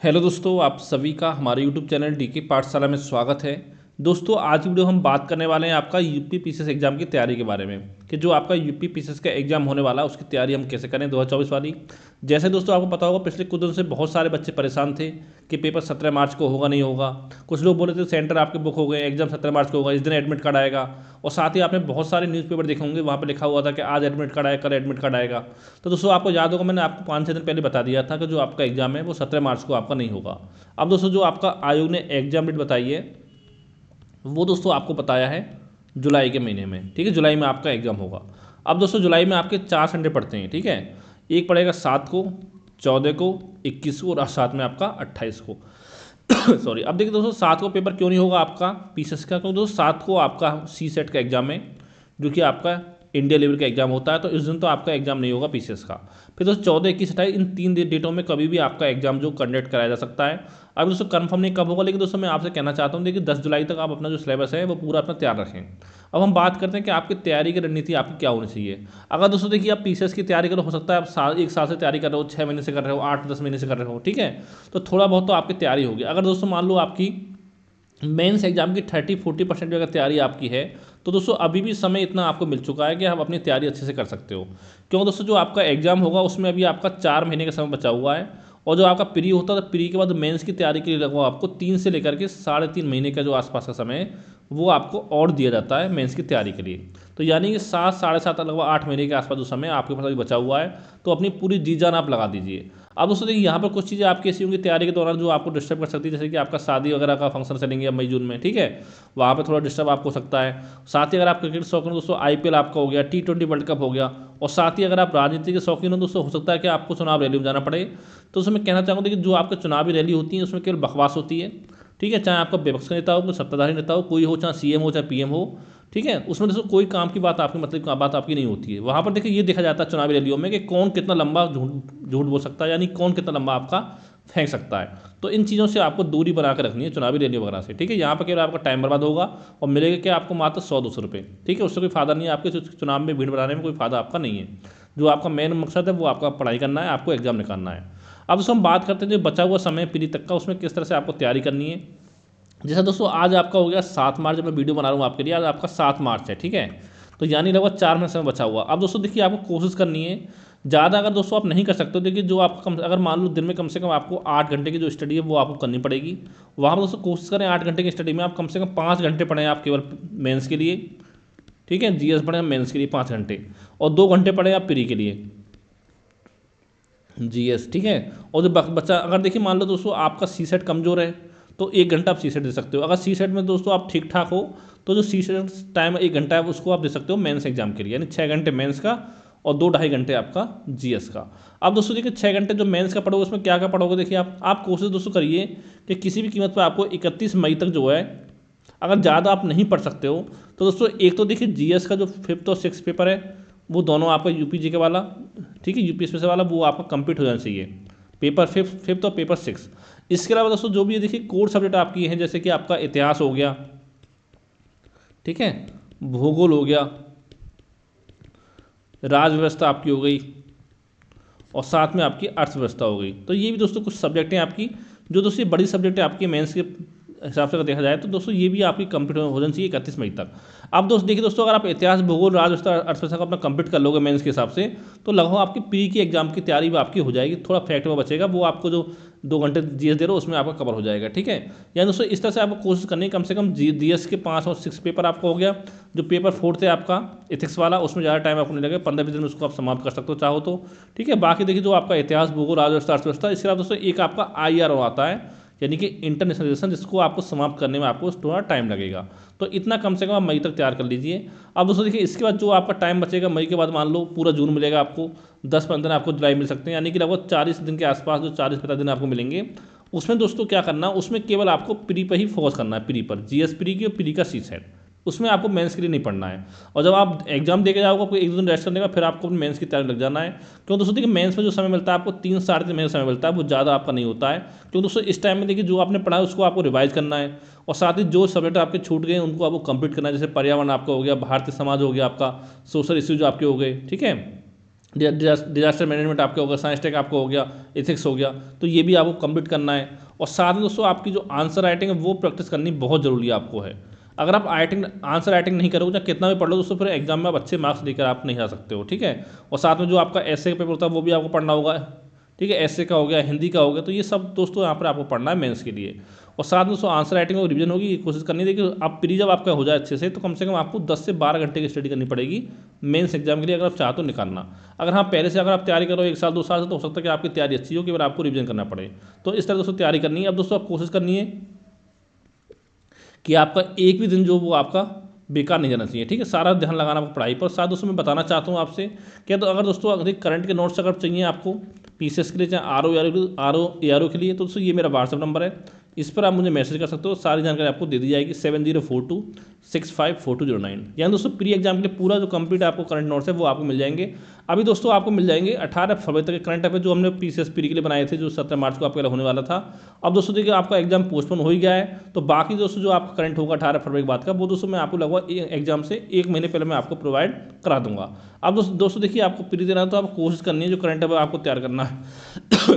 Hello दोस्तों, आप सभी का हमारे यूट्यूब चैनल डीके पाठशाला में स्वागत है। दोस्तों, आज की वीडियो हम बात करने वाले हैं आपका यूपी पीसीएस एग्जाम की तैयारी के बारे में कि जो आपका यूपी पीसीएस का एग्जाम होने वाला है उसकी तैयारी हम कैसे करें 2024 वाली। जैसे दोस्तों आपको पता होगा, पिछले कुछ दिनों से बहुत सारे बच्चे परेशान थे कि पेपर 17 मार्च को होगा नहीं होगा। कुछ लोग बोले थे सेंटर आपके बुक हो गए, एग्जाम 17 मार्च को होगा, इस दिन एडमिट कार्ड आएगा। और साथ ही आपने बहुत सारे न्यूज़पेपर देखे होंगे, वहाँ पर लिखा हुआ था कि आज एडमिट कार्ड आएगा, कल एडमिट कार्ड आएगा। तो दोस्तों आपको याद होगा, मैंने आपको 5-6 दिन पहले बता दिया था कि जो आपका एग्जाम है वो 17 मार्च को आपका नहीं होगा। अब दोस्तों जो आपका आयोग ने एग्जाम डेट बताई है वो दोस्तों आपको बताया है जुलाई के महीने में। ठीक है, जुलाई में आपका एग्जाम होगा। अब दोस्तों जुलाई में आपके 4 संडे पड़ते हैं। ठीक है, एक पड़ेगा 7 को, 14 को, 21 को और साथ में आपका 28 को। सॉरी। अब देखिए दोस्तों, 7 को पेपर क्यों नहीं होगा आपका पीसीएस का, क्योंकि दोस्तों 7 को आपका सी सेट का एग्जाम है, जो कि आपका इंडिया लेवल का एग्जाम होता है। तो इस दिन तो आपका एग्जाम नहीं होगा पीसीएस का। फिर दोस्तों 14, 21, 28 इन 3 डेटों में कभी भी आपका एग्जाम जो कंडक्ट कराया जा सकता है। अब दोस्तों कंफर्म नहीं कब होगा, लेकिन दोस्तों मैं आपसे कहना चाहता हूँ, देखिए 10 जुलाई तक आप अपना जो सिलेबस है वो पूरा अपना तैयार रखें। अब हम बात करते हैं कि आपकी तैयारी की रणनीति आपकी क्या होनी चाहिए। अगर दोस्तों देखिए आप पीसीएस की तैयारी करो, हो सकता है आप एक साल से तैयारी कर रहे हो, 6 महीने से कर रहे हो, 8-10 महीने से कर रहे हो। ठीक है, तो थोड़ा बहुत तो आपकी तैयारी होगी। अगर दोस्तों मान लो आपकी मेंस एग्जाम की 30-40% अगर तैयारी आपकी है, तो दोस्तों अभी भी समय इतना आपको मिल चुका है कि आप अपनी तैयारी अच्छे से कर सकते हो। क्यों दोस्तों, जो आपका एग्जाम होगा उसमें अभी आपका 4 महीने का समय बचा हुआ है। और जो आपका प्री होता है, तो प्री के बाद मेंस की तैयारी के लिए लगभग आपको 3 से लेकर के 3.5 महीने का जो आसपास का समय है वो आपको और दिया जाता है मेंस की तैयारी के लिए। तो यानी कि 7-7.5 लगभग 8 महीने के आसपास जो समय आपके पास अभी बचा हुआ है, तो अपनी पूरी जी जान आप लगा दीजिए। अब दोस्तों देखिए, यहाँ पर कुछ चीज़ें आपकी ऐसी होंगी तैयारी के दौरान जो आपको डिस्टर्ब कर सकती है, जैसे कि आपका शादी वगैरह का फंक्शन चलेंगे अब मई जून में। ठीक है, वहाँ पे थोड़ा डिस्टर्ब आपको हो सकता है। साथ ही अगर आप क्रिकेट शौकीन हो दोस्तों, आईपीएल आपका हो गया, T20 वर्ल्ड कप हो गया। और साथ ही अगर आप राजनीति के शौकीन हो दोस्तों, हो सकता है कि आपको चुनाव रैली में जाना पड़े। तो उसमें कहना चाहूँगा कि जो आपके चुनावी रैली होती है उसमें केवल बकवास होती है। ठीक है, चाहे आपका विपक्ष का नेता हो, कोई सत्ताधारी नेता हो, कोई हो, चाहे सीएम हो चाहे पीएम हो। ठीक है, उसमें दोस्तों कोई काम की बात आपकी, मतलब बात आपकी नहीं होती है। वहाँ पर देखिए ये देखा जाता है चुनावी रैलियों में कि कौन कितना लंबा झूठ झूठ बोल सकता है, यानी कौन कितना लंबा आपका फेंक सकता है। तो इन चीज़ों से आपको दूरी बना कर रखनी है चुनावी रैली वगैरह से। ठीक है, यहाँ पर केवल आपका टाइम बर्बाद होगा और मिलेगा कि आपको मात्र 100-200 रुपये। ठीक है, उससे कोई फायदा नहीं है, आपके चुनाव में भीड़ बनाने में कोई फायदा आपका नहीं है। जो आपका मेन मकसद है वो आपका पढ़ाई करना है, आपको एग्जाम निकालना है। अब दोस्तों हम बात करते हैं जो बचा हुआ समय प्री तक का, उसमें किस तरह से आपको तैयारी करनी है। जैसा दोस्तों आज आपका हो गया 7 मार्च, जब मैं वीडियो बना रहा हूँ आपके लिए, आज आपका 7 मार्च है। ठीक है, तो यानी लगभग 4 महीने समय बचा हुआ। अब दोस्तों देखिए, आपको कोशिश करनी है ज़्यादा, अगर दोस्तों आप नहीं कर सकते हो, देखिए जो आपका अगर मान लो दिन में कम से कम आपको 8 घंटे की जो स्टडी है वो आपको करनी पड़ेगी। वहाँ पर दोस्तों कोशिश करें 8 घंटे की स्टडी में आप कम से कम 5 घंटे पढ़ें आप केवल मेंस के लिए। ठीक है, जीएस पढ़ें मेंस के लिए 5 घंटे, और 2 घंटे पढ़ें आप प्री के लिए जीएस। ठीक है, और जो बच्चा अगर देखिए मान लो दोस्तों आपका सी सेट कमज़ोर है, तो 1 घंटा आप सी सेट दे सकते हो। अगर सी सेट में दोस्तों आप ठीक ठाक हो, तो जो सी सेट टाइम 1 घंटा है उसको आप दे सकते हो मेंस एग्जाम के लिए, यानी 6 घंटे मेंस का और 2-2.5 घंटे आपका जीएस का। अब दोस्तों देखिए 6 घंटे जो मेंस का पढ़ोगे उसमें क्या क्या पढ़ोगे, देखिए आप कोशिश दोस्तों करिए कि किसी भी कीमत पर आपको 31 मई तक जो है, अगर ज़्यादा आप नहीं पढ़ सकते हो, तो दोस्तों एक तो देखिए जीएस का जो 5th और 6th पेपर है वो दोनों आपका यूपी के वाला, ठीक है, यूपीएससी वाला, वो आपका कंप्लीट हो जाना चाहिए, पेपर 5th और पेपर 6। इसके अलावा दोस्तों जो भी है देखिए कोर सब्जेक्ट आपकी हैं, जैसे कि आपका इतिहास हो गया, ठीक है, भूगोल हो गया, राज व्यवस्था आपकी हो गई, और साथ में आपकी अर्थव्यवस्था हो गई। तो ये भी दोस्तों कुछ सब्जेक्ट हैं आपकी, जो दोस्तों ये बड़ी सब्जेक्ट है आपकी मेंस के हिसाब से अगर देखा जाए, तो दोस्तों ये भी आपकी कंप्लीट हो जानी चाहिए 31 मई तक। अब दोस्तों देखिए दोस्तों, अगर आप इतिहास, भूगोल, राजव्यवस्था, अर्थव्यवस्था को अपना कंप्लीट कर लोगे मेंस के हिसाब से, तो लगभग आपकी प्री की एग्जाम की तैयारी भी आपकी हो जाएगी। थोड़ा फैक्ट में बचेगा, वो आपको जो 2 घंटे जीएस दे रहे हो उसमें आपका कवर हो जाएगा। ठीक है, यानी दोस्तों इस तरह से आपको कोशिश करनी है, कम से कम जीएस के 5 और 6 पेपर आपका हो गया। जो पेपर 4th है आपका इथिक्स वाला, उसमें ज़्यादा टाइम आपको नहीं लगेगा, 15-20 दिन में उसको आप समाप्त कर सकते हो चाहो तो। ठीक है, बाकी देखिए जो आपका इतिहास, भूगोल, राजव्यवस्था, अर्थव्यवस्था, इसके अलावा दोस्तों एक आपका IR आता है, यानी कि इंटरनेशनलाइजेशन, जिसको आपको समाप्त करने में आपको थोड़ा टाइम लगेगा। तो इतना कम से कम आप मई तक तैयार कर लीजिए। अब दोस्तों देखिए इसके बाद जो आपका टाइम बचेगा मई के बाद, मान लो पूरा जून मिलेगा आपको, 10-15 दिन आपको जुलाई मिल सकते हैं, यानी कि लगभग 40 दिन के आसपास, जो 40-50 दिन आपको मिलेंगे, उसमें दोस्तों क्या करना, उसमें केवल आपको प्री पर ही फोकस करना है, प्री पर, जीएस प्री की और प्री का सी सेट, उसमें आपको मेंस के लिए नहीं पढ़ना है। और जब आप एग्जाम देके जाओगे, आपको 1-2 दिन रेस्ट करने का, फिर आपको मेंस की तैयारी लग जाना है। क्यों दोस्तों देखिए मेंस में जो समय मिलता है आपको, 3-3.5 महीने समय मिलता है, वो ज़्यादा आपका नहीं होता है। क्योंकि दोस्तों इस टाइम में देखिए जो आपने पढ़ा है उसको आपको रिवाइज करना है, और साथ ही जो सब्जेक्ट आपके छूट गए उनको आपको कंप्लीट करना है, जैसे पर्यावरण आपका हो गया, भारतीय समाज हो गया, आपका सोशल इश्यूज आपके हो गए। ठीक है, डिजास्टर मैनेजमेंट आपका हो गया, साइंस टेक आपका हो गया, एथिक्स हो गया, तो ये भी आपको कंप्लीट करना है। और साथ में दोस्तों आपकी जो आंसर राइटिंग है वो प्रैक्टिस करनी बहुत ज़रूरी आपको है। अगर आप आंसर राइटिंग नहीं करोगे, चाहे कितना भी पढ़ लो दोस्तों, फिर एग्जाम में आप अच्छे मार्क्स लेकर आप नहीं आ सकते हो, ठीक है। और साथ में जो आपका ऐसे का पेपर होता है वो भी आपको पढ़ना होगा, ठीक है, ऐसे का हो गया, हिंदी का हो गया, तो ये सब दोस्तों यहाँ पर आपको पढ़ना है मेंस के लिए। और साथ में दोस्तों आंसर राइटिंग और रिवीजन होगी, ये कोशिश करनी है कि आप प्री जब आपका हो जाए अच्छे से, तो कम से कम आपको 10 से 12 घंटे की स्टडी करनी पड़ेगी मेंस एग्जाम के लिए, अगर आप चाहते हो निकालना। अगर हाँ पहले से अगर आप तैयारी करो 1 साल 2 साल से, तो हो सकता है कि आपकी तैयारी अच्छी हो कि फिर आपको रिवीजन करना पड़े। तो इस तरह दोस्तों तैयारी करनी है। अब दोस्तों आप कोशिश करनी है कि आपका एक भी दिन जो वो आपका बेकार नहीं जाना चाहिए, ठीक है। सारा ध्यान लगाना आपको पढ़ाई पर। साथ दोस्तों मैं बताना चाहता हूँ आपसे कि तो अगर दोस्तों अधिक करंट के नोट्स अगर चाहिए आपको पीसीएस के लिए, चाहे आर ओ के लिए, तो दोस्तों ये मेरा व्हाट्सअप नंबर है, इस पर आप मुझे मैसेज कर सकते हो। सारी जानकारी आपको दे दी जाएगी 7042654209। यानी दोस्तों प्री एग्जाम के लिए पूरा जो कंप्लीट आपको करंट नोट्स है वो आपको मिल जाएंगे। अभी दोस्तों आपको मिल जाएंगे 18 फरवरी तक के करंट अफेयर जो हमने पीसीएस प्री के लिए बनाए थे, जो 17 मार्च को आपका होने वाला था। अब दोस्तों देखिए आपका एग्जाम पोस्टपोन हो ही गया है, तो बाकी दोस्तों जो आपका करंट होगा 18 फरवरी के बाद का, वो दोस्तों मैं आपको लगभग एग्जाम से 1 महीने पहले मैं आपको प्रोवाइड करा दूंगा। अब दोस्तों देखिए आपको प्री देना है तो आपको कोशिश करनी है जो करंट अफेयर आपको तैयार करना है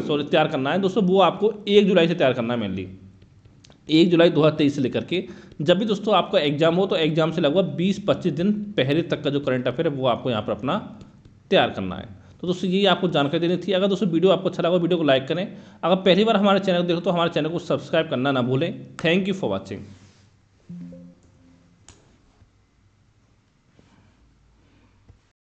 सॉरी तैयार करना है दोस्तों, वो आपको 1 जुलाई से तैयार करना है मेनली। 1 जुलाई 2023 से लेकर के जब भी दोस्तों आपका एग्जाम हो, तो एग्जाम से लगभग 20-25 दिन पहले तक का जो करंट अफेयर है वो आपको यहाँ पर अपना तैयार करना है। तो दोस्तों यही आपको जानकारी देनी थी। अगर दोस्तों वीडियो आपको अच्छा लगा, वीडियो को लाइक करें। अगर पहली बार हमारे चैनल को देखो तो हमारे चैनल को सब्सक्राइब करना ना भूलें। Thank you for watching.